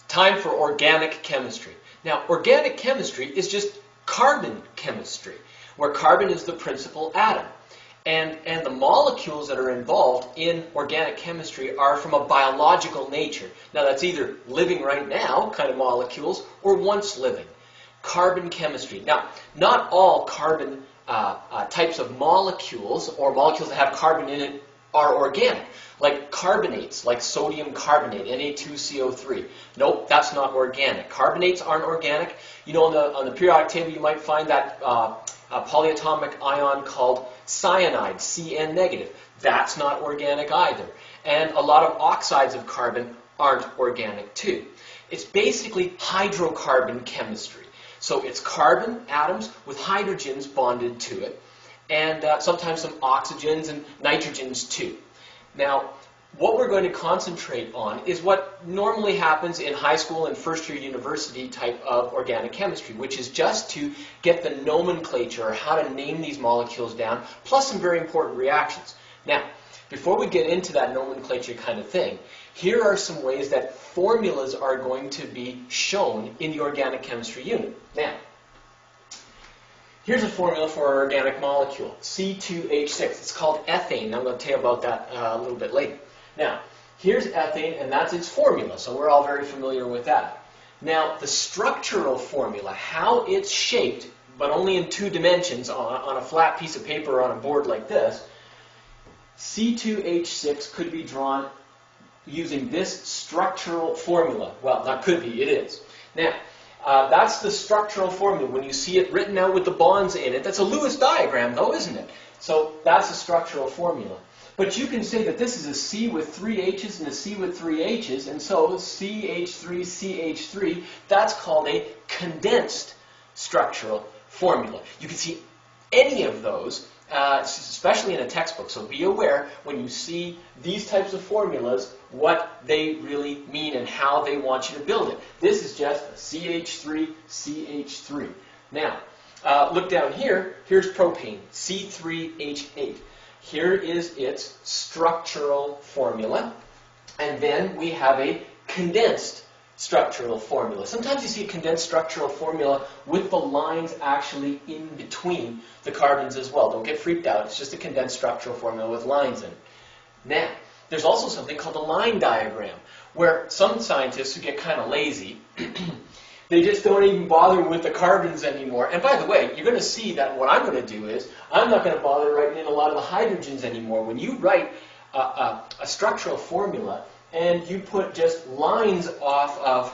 Time for organic chemistry. Now, organic chemistry is just carbon chemistry, where carbon is the principal atom. And the molecules that are involved in organic chemistry are from a biological nature. Now, that's either living right now kind of molecules or once living. Carbon chemistry. Now, not all carbon types of molecules or molecules that have carbon in it are organic. Like carbonates, like sodium carbonate, Na2CO3. Nope, that's not organic. Carbonates aren't organic. You know, on the periodic table you might find that polyatomic ion called cyanide, Cn negative. That's not organic either. And a lot of oxides of carbon aren't organic too. It's basically hydrocarbon chemistry. So it's carbon atoms with hydrogens bonded to it, and sometimes some oxygens and nitrogens too. Now, what we're going to concentrate on is what normally happens in high school and first year university type of organic chemistry, which is just to get the nomenclature, or how to name these molecules down, plus some very important reactions. Now, before we get into that nomenclature kind of thing, here are some ways that formulas are going to be shown in the organic chemistry unit. Now, here's a formula for our organic molecule, C2H6. It's called ethane. I'm going to tell you about that a little bit later. Now, here's ethane, and that's its formula, so we're all very familiar with that. Now, the structural formula, how it's shaped, but only in two dimensions on a flat piece of paper or on a board like this, C2H6 could be drawn using this structural formula. Well, not could be, it is. Now, that's the structural formula. When you see it written out with the bonds in it, that's a Lewis diagram though, isn't it? So that's a structural formula. But you can say that this is a C with 3 H's and a C with 3 H's, and so CH3, CH3, that's called a condensed structural formula. You can see any of those, especially in a textbook, so be aware when you see these types of formulas what they really mean and how they want you to build it. This is just a CH3, CH3. Now, look down here, here's propane, C3H8. Here is its structural formula, and then we have a condensed structural formula. Sometimes you see a condensed structural formula with the lines actually in between the carbons as well. Don't get freaked out. It's just a condensed structural formula with lines in it. Now, there's also something called a line diagram, where some scientists who get kind of lazy, they just don't even bother with the carbons anymore. And by the way, you're going to see that what I'm going to do is, I'm not going to bother writing in a lot of the hydrogens anymore. When you write a structural formula, and you put just lines off of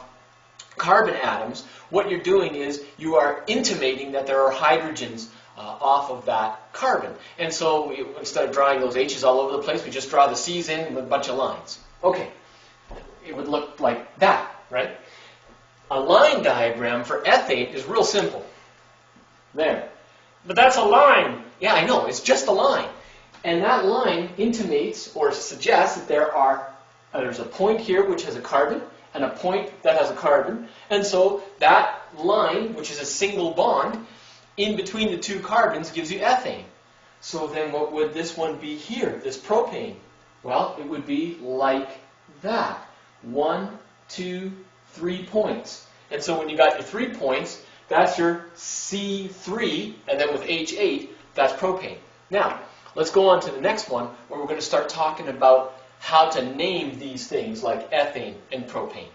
carbon atoms, what you're doing is you are intimating that there are hydrogens off of that carbon. And so instead of drawing those H's all over the place, we just draw the C's in with a bunch of lines. Okay, it would look like that, right? A line diagram for ethane is real simple. There. But that's a line. Yeah, I know, it's just a line. And that line intimates or suggests that there's a point here which has a carbon, and a point that has a carbon, and so that line, which is a single bond, in between the two carbons gives you ethane. So then what would this one be here, this propane? Well, it would be like that. 1, 2, 3 points. And so when you got your 3 points, that's your C3, and then with H8, that's propane. Now, let's go on to the next one, where we're going to start talking about how to name these things like ethane and propane.